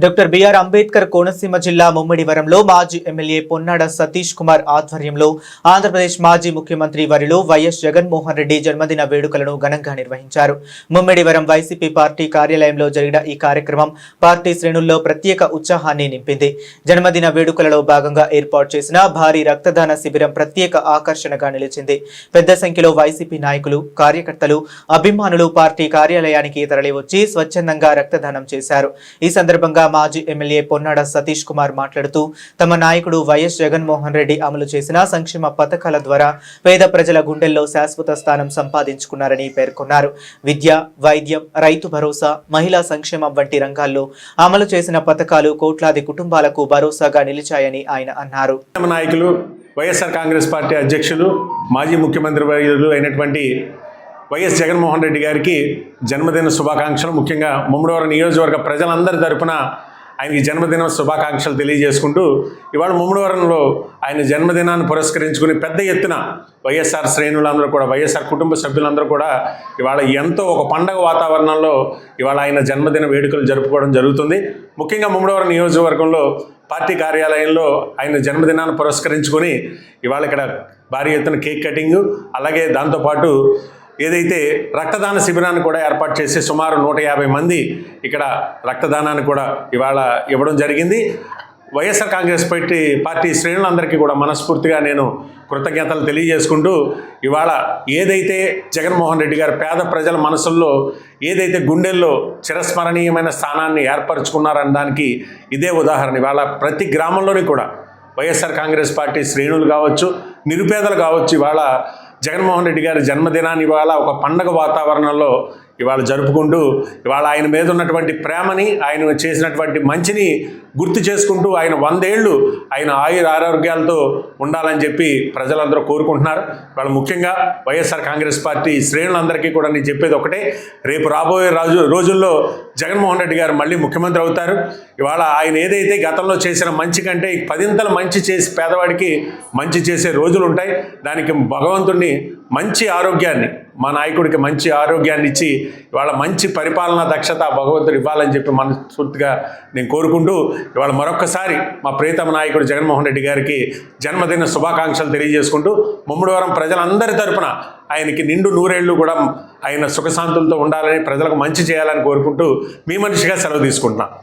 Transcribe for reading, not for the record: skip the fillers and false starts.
Doctor BR Ambedkar Konaseema జిల్లా ముమ్మిడివరంలో మాజీ MLA Ponnada Satish Kumar ఆధ్వర్యంలో ఆంధ్రప్రదేశ్ మాజీ ముఖ్యమంత్రి వర్యులు వైఎస్ జగన్మోహన్ రెడ్డి జన్మదిన వేడుకలను ఘనంగా నిర్వహించారు. ముమ్మిడివరం వైసీపీ పార్టీ కార్యాలయంలో జరిగిన ఈ కార్యక్రమం పార్టీ శ్రేణుల్లో ప్రత్యేక ఉత్సాహాన్ని నింపింది. జన్మదిన వేడుకలలో భాగంగా ఏర్పాటు చేసిన భారీ రక్తదాన శిబిరం ప్రత్యేక ఆకర్షణగా నిలిచింది. పెద్ద సంఖ్యలో వైసీపీ నాయకులు, కార్యకర్తలు, అభిమానులు పార్టీ కార్యాలయానికి తరలివచ్చి స్వచ్ఛందంగా రక్తదానం చేశారు. ఈ సందర్భంగా మాజీ ఎమ్మెల్యే పొన్నాడ సతీష్ కుమార్ మాట్లాడుతూ తమ నాయకుడు వైఎస్ జగన్మోహన్ రెడ్డి అమలు చేసిన సంక్షేమ పథకాల ద్వారా పేద ప్రజల గుండెల్లో శాశ్వత స్థానం సంపాదించుకున్నారని పేర్కొన్నారు. విద్య, వైద్యం, రైతు భరోసా, మహిళా సంక్షేమం వంటి రంగాల్లో అమలు చేసిన పథకాలు కోట్లాది కుటుంబాలకు భరోసాగా నిలిచాయని ఆయన అన్నారు. నాయకులు వైఎస్ఆర్ కాంగ్రెస్ పార్టీ అధ్యక్షులు మాజీ ముఖ్యమంత్రి వర్యులు అయినటువంటి వైఎస్ జగన్మోహన్ రెడ్డి గారికి జన్మదిన శుభాకాంక్షలు. ముఖ్యంగా ముమ్మిడివరం నియోజకవర్గ ప్రజలందరి తరపున ఆయనకి జన్మదిన శుభాకాంక్షలు తెలియజేసుకుంటూ ఇవాళ ముమ్మిడివరంలో ఆయన జన్మదినాన్ని పురస్కరించుకుని పెద్ద ఎత్తున వైఎస్ఆర్ శ్రేణులందరూ కూడా, వైఎస్ఆర్ కుటుంబ సభ్యులందరూ కూడా ఇవాళ ఎంతో ఒక పండగ వాతావరణంలో ఇవాళ ఆయన జన్మదిన వేడుకలు జరుపుకోవడం జరుగుతుంది. ముఖ్యంగా ముమ్మిడివరం నియోజకవర్గంలో పార్టీ కార్యాలయంలో ఆయన జన్మదినాన్ని పురస్కరించుకొని ఇవాళ ఇక్కడ భారీ ఎత్తున కేక్ కటింగు, అలాగే దాంతోపాటు ఏదైతే రక్తదాన శిబిరాన్ని కూడా ఏర్పాటు చేసి సుమారు 150 మంది ఇక్కడ రక్తదానాన్ని కూడా ఇవాళ ఇవ్వడం జరిగింది. వైఎస్ఆర్ కాంగ్రెస్ పార్టీ శ్రేణులందరికీ కూడా మనస్ఫూర్తిగా నేను కృతజ్ఞతలు తెలియజేసుకుంటూ ఇవాళ ఏదైతే జగన్మోహన్ రెడ్డి గారు పేద ప్రజల మనసుల్లో ఏదైతే గుండెల్లో చిరస్మరణీయమైన స్థానాన్ని ఏర్పరచుకున్నారనడానికి ఇదే ఉదాహరణ. ఇవాళ ప్రతి గ్రామంలోని కూడా వైఎస్ఆర్ కాంగ్రెస్ పార్టీ శ్రేణులు కావచ్చు, నిరుపేదలు కావచ్చు, ఇవాళ జగన్మోహన్ రెడ్డి గారి జన్మదినాన్ని ఇవాళ ఒక పండగ వాతావరణంలో ఇవాళ జరుపుకుంటూ ఇవాళ ఆయన మీద ఉన్నటువంటి ప్రేమని, ఆయన చేసినటువంటి మంచిని గుర్తు చేసుకుంటూ ఆయన 100 ఏళ్ళు ఆయన ఆరోగ్యాలతో ఉండాలని చెప్పి ప్రజలందరూ కోరుకుంటున్నారు. ఇవాళ ముఖ్యంగా వైఎస్ఆర్ కాంగ్రెస్ పార్టీ శ్రేణులందరికీ కూడా నేను చెప్పేది ఒకటే, రేపు రాబోయే రోజుల్లో జగన్మోహన్ రెడ్డి గారు మళ్ళీ ముఖ్యమంత్రి అవుతారు. ఇవాళ ఆయన ఏదైతే గతంలో చేసిన మంచి కంటే 10 మంచి చేసి పేదవాడికి మంచి చేసే రోజులు ఉంటాయి. దానికి భగవంతుడిని మంచి ఆరోగ్యాన్ని, మా నాయకుడికి మంచి ఆరోగ్యాన్ని ఇచ్చి ఇవాళ మంచి పరిపాలనా దక్షత భగవంతుడు ఇవ్వాలని చెప్పి మనస్ఫూర్తిగా నేను కోరుకుంటూ ఇవాళ మరొక్కసారి మా ప్రియతమ నాయకుడు జగన్మోహన్ రెడ్డి గారికి జన్మదిన శుభాకాంక్షలు తెలియజేసుకుంటూ ముమ్మిడివరం ప్రజలందరి తరపున ఆయనకి నిండు 100 ఏళ్ళు కూడా ఆయన సుఖశాంతులతో ఉండాలని, ప్రజలకు మంచి చేయాలని కోరుకుంటూ మీ మనిషిగా సెలవు తీసుకుంటున్నాను.